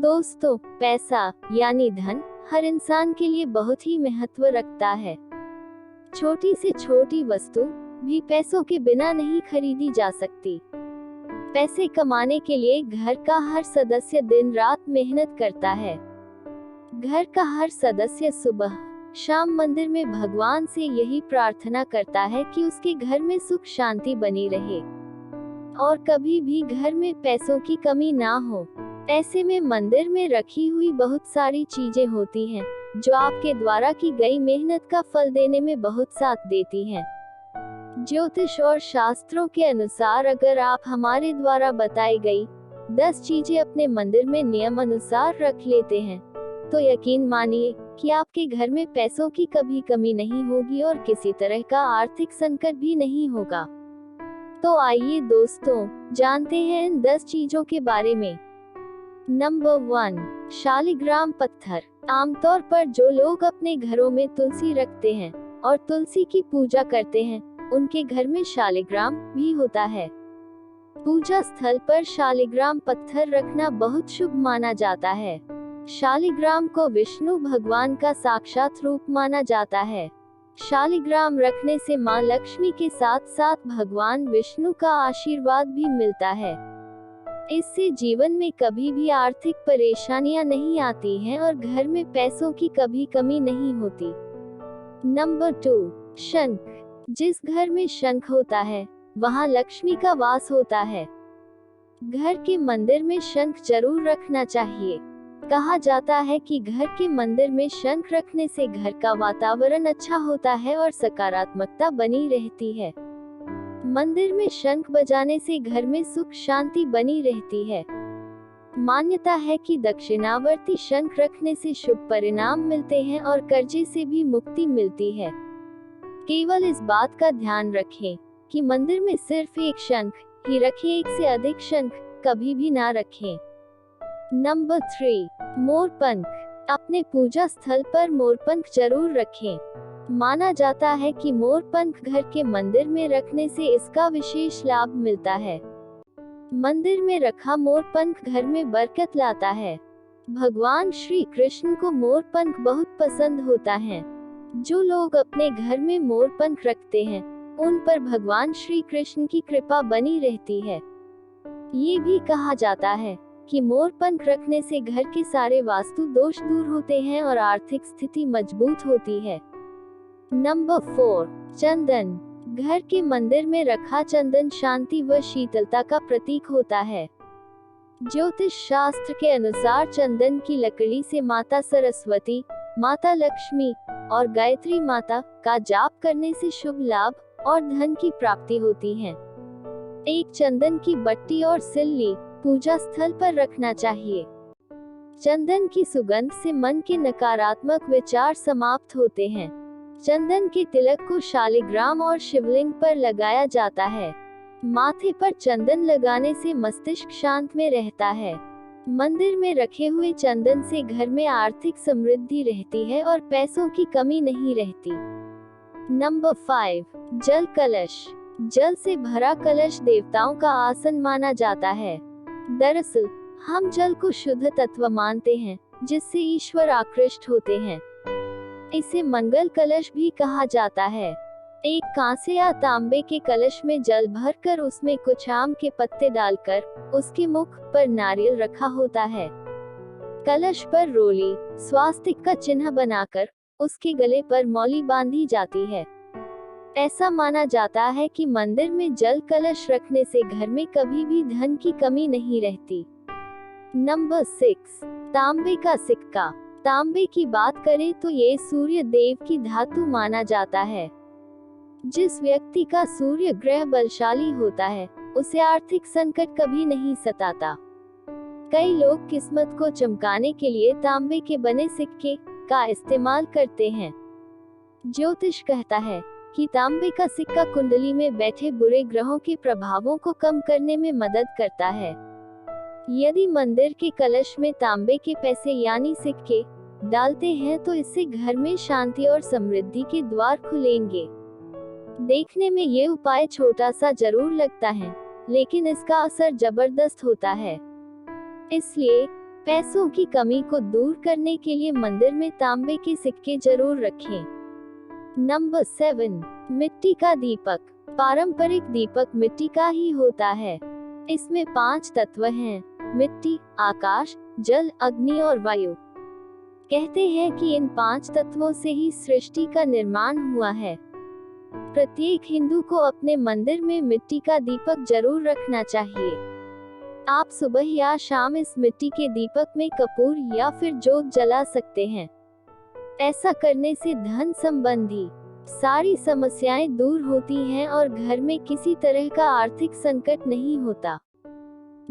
दोस्तों, पैसा यानी धन हर इंसान के लिए बहुत ही महत्व रखता है। छोटी से छोटी वस्तु भी पैसों के बिना नहीं खरीदी जा सकती। पैसे कमाने के लिए घर का हर सदस्य दिन रात मेहनत करता है। घर का हर सदस्य सुबह शाम मंदिर में भगवान से यही प्रार्थना करता है कि उसके घर में सुख शांति बनी रहे और कभी भी घर में पैसों की कमी ना हो। ऐसे में मंदिर में रखी हुई बहुत सारी चीजें होती हैं, जो आपके द्वारा की गई मेहनत का फल देने में बहुत साथ देती हैं। ज्योतिष और शास्त्रों के अनुसार अगर आप हमारे द्वारा बताई गई 10 चीजें अपने मंदिर में नियम अनुसार रख लेते हैं, तो यकीन मानिए कि आपके घर में पैसों की कभी कमी नहीं होगी और किसी तरह का आर्थिक संकट भी नहीं होगा। तो आइए दोस्तों, जानते हैं इन 10 चीजों के बारे में। नंबर 1, शालिग्राम पत्थर। आमतौर पर जो लोग अपने घरों में तुलसी रखते हैं और तुलसी की पूजा करते हैं, उनके घर में शालिग्राम भी होता है। पूजा स्थल पर शालिग्राम पत्थर रखना बहुत शुभ माना जाता है। शालिग्राम को विष्णु भगवान का साक्षात रूप माना जाता है। शालिग्राम रखने से मां लक्ष्मी के साथ साथ भगवान विष्णु का आशीर्वाद भी मिलता है। इससे जीवन में कभी भी आर्थिक परेशानियां नहीं आती हैं और घर में पैसों की कभी कमी नहीं होती। नंबर 2, शंख। जिस घर में शंख होता है, वहां लक्ष्मी का वास होता है। घर के मंदिर में शंख जरूर रखना चाहिए। कहा जाता है कि घर के मंदिर में शंख रखने से घर का वातावरण अच्छा होता है और सकारात्मकता बनी रहती है। मंदिर में शंख बजाने से घर में सुख शांति बनी रहती है। मान्यता है कि दक्षिणावर्ती शंख रखने से शुभ परिणाम मिलते हैं और कर्जे से भी मुक्ति मिलती है। केवल इस बात का ध्यान रखें कि मंदिर में सिर्फ एक शंख ही रखें, एक से अधिक शंख कभी भी ना रखें। नंबर 3, मोरपंख। अपने पूजा स्थल पर मोरपंख जरूर रखें। माना जाता है कि मोरपंख घर के मंदिर में रखने से इसका विशेष लाभ मिलता है। मंदिर में रखा मोरपंख घर में बरकत लाता है। भगवान श्री कृष्ण को मोरपंख बहुत पसंद होता है। जो लोग अपने घर में मोरपंख रखते हैं, उन पर भगवान श्री कृष्ण की कृपा बनी रहती है। ये भी कहा जाता है कि मोरपंख रखने से घर के सारे वास्तु दोष दूर होते हैं और आर्थिक स्थिति मजबूत होती है। नंबर 4, चंदन। घर के मंदिर में रखा चंदन शांति व शीतलता का प्रतीक होता है। ज्योतिष शास्त्र के अनुसार चंदन की लकड़ी से माता सरस्वती, माता लक्ष्मी और गायत्री माता का जाप करने से शुभ लाभ और धन की प्राप्ति होती है। एक चंदन की बट्टी और सिल्ली पूजा स्थल पर रखना चाहिए। चंदन की सुगंध से मन के नकारात्मक विचार समाप्त होते हैं। चंदन के तिलक को शालिग्राम और शिवलिंग पर लगाया जाता है। माथे पर चंदन लगाने से मस्तिष्क शांत में रहता है। मंदिर में रखे हुए चंदन से घर में आर्थिक समृद्धि रहती है और पैसों की कमी नहीं रहती। नंबर 5, जल कलश। जल से भरा कलश देवताओं का आसन माना जाता है। दरअसल हम जल को शुद्ध तत्व मानते हैं, जिससे ईश्वर आकृष्ट होते हैं। इसे मंगल कलश भी कहा जाता है। एक कांसे या तांबे के कलश में जल भरकर उसमें कुछ आम के पत्ते डालकर उसके मुख पर नारियल रखा होता है। कलश पर रोली स्वास्तिक का चिन्ह बनाकर उसके गले पर मौली बांधी जाती है। ऐसा माना जाता है कि मंदिर में जल कलश रखने से घर में कभी भी धन की कमी नहीं रहती। नंबर 6, तांबे का सिक्का। तांबे की बात करें तो ये सूर्य देव की धातु माना जाता है। जिस व्यक्ति का सूर्य ग्रह बलशाली होता है, उसे आर्थिक संकट कभी नहीं सताता। कई लोग किस्मत को चमकाने के लिए तांबे के बने सिक्के का इस्तेमाल करते हैं। ज्योतिष कहता है कि तांबे का सिक्का कुंडली में बैठे बुरे ग्रहों के प्रभावों को कम करने में मदद करता है। यदि मंदिर के कलश में तांबे के पैसे यानी सिक्के डालते हैं, तो इससे घर में शांति और समृद्धि के द्वार खुलेंगे। देखने में ये उपाय छोटा सा जरूर लगता है, लेकिन इसका असर जबरदस्त होता है। इसलिए पैसों की कमी को दूर करने के लिए मंदिर में तांबे के सिक्के जरूर रखें। नंबर 7, मिट्टी का दीपक। पारंपरिक दीपक मिट्टी का ही होता है। इसमें 5 तत्व हैं: मिट्टी, आकाश, जल, अग्नि और वायु। कहते हैं कि इन 5 तत्वों से ही सृष्टि का निर्माण हुआ है। प्रत्येक हिंदू को अपने मंदिर में मिट्टी का दीपक जरूर रखना चाहिए। आप सुबह या शाम इस मिट्टी के दीपक में कपूर या फिर जोत जला सकते हैं। ऐसा करने से धन संबंधी सारी समस्याएं दूर होती हैं और घर में किसी तरह का आर्थिक संकट नहीं होता।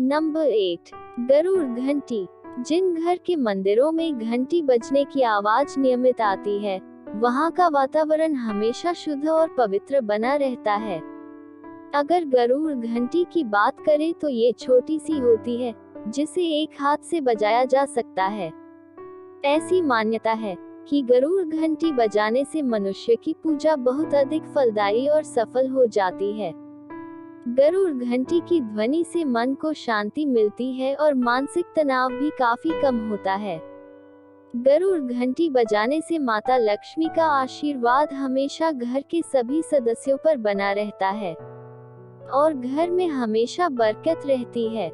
नंबर 8, गरुड़ घंटी। जिन घर के मंदिरों में घंटी बजने की आवाज नियमित आती है, वहां का वातावरण हमेशा शुद्ध और पवित्र बना रहता है। अगर गरुड़ घंटी की बात करें तो ये छोटी सी होती है, जिसे एक हाथ से बजाया जा सकता है। ऐसी मान्यता है कि गरुड़ घंटी बजाने से मनुष्य की पूजा बहुत अधिक फलदायी और सफल हो जाती है। गरुड़ घंटी की ध्वनि से मन को शांति मिलती है और मानसिक तनाव भी काफी कम होता है। गरुड़ घंटी बजाने से माता लक्ष्मी का आशीर्वाद हमेशा घर के सभी सदस्यों पर बना रहता है और घर में हमेशा बरकत रहती है।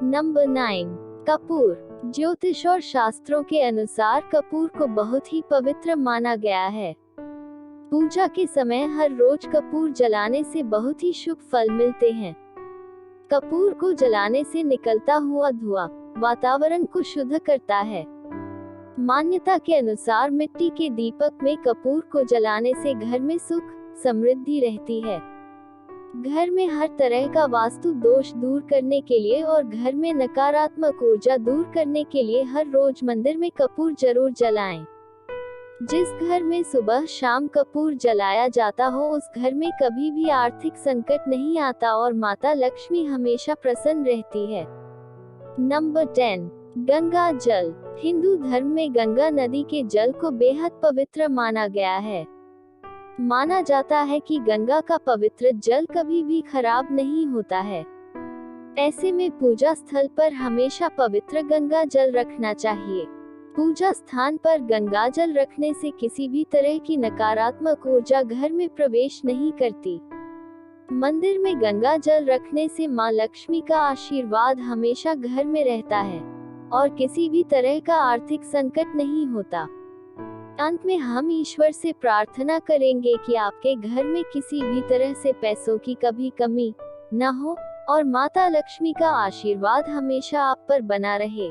नंबर 9, कपूर। ज्योतिष और शास्त्रों के अनुसार कपूर को बहुत ही पवित्र माना गया है। पूजा के समय हर रोज कपूर जलाने से बहुत ही शुभ फल मिलते हैं। कपूर को जलाने से निकलता हुआ धुआं वातावरण को शुद्ध करता है। मान्यता के अनुसार मिट्टी के दीपक में कपूर को जलाने से घर में सुख, समृद्धि रहती है। घर में हर तरह का वास्तु दोष दूर करने के लिए और घर में नकारात्मक ऊर्जा दूर करने के लिए हर रोज मंदिर में कपूर जरूर जलाएं। जिस घर में सुबह शाम कपूर जलाया जाता हो, उस घर में कभी भी आर्थिक संकट नहीं आता और माता लक्ष्मी हमेशा प्रसन्न रहती है। नंबर 10, गंगा जल। हिंदू धर्म में गंगा नदी के जल को बेहद पवित्र माना गया है। माना जाता है कि गंगा का पवित्र जल कभी भी खराब नहीं होता है। ऐसे में पूजा स्थल पर हमेशा पवित्र गंगा जल रखना चाहिए। पूजा स्थान पर गंगा जल रखने से किसी भी तरह की नकारात्मक ऊर्जा घर में प्रवेश नहीं करती। मंदिर में गंगा जल रखने से मां लक्ष्मी का आशीर्वाद हमेशा घर में रहता है और किसी भी तरह का आर्थिक संकट नहीं होता। अंत में हम ईश्वर से प्रार्थना करेंगे कि आपके घर में किसी भी तरह से पैसों की कभी कमी न हो और माता लक्ष्मी का आशीर्वाद हमेशा आप पर बना रहे।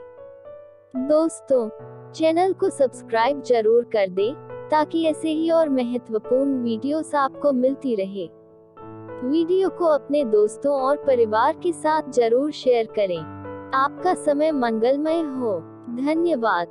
दोस्तों, चैनल को सब्सक्राइब जरूर कर दें ताकि ऐसे ही और महत्वपूर्ण वीडियोस आपको मिलती रहे। वीडियो को अपने दोस्तों और परिवार के साथ जरूर शेयर करें। आपका समय मंगलमय हो। धन्यवाद।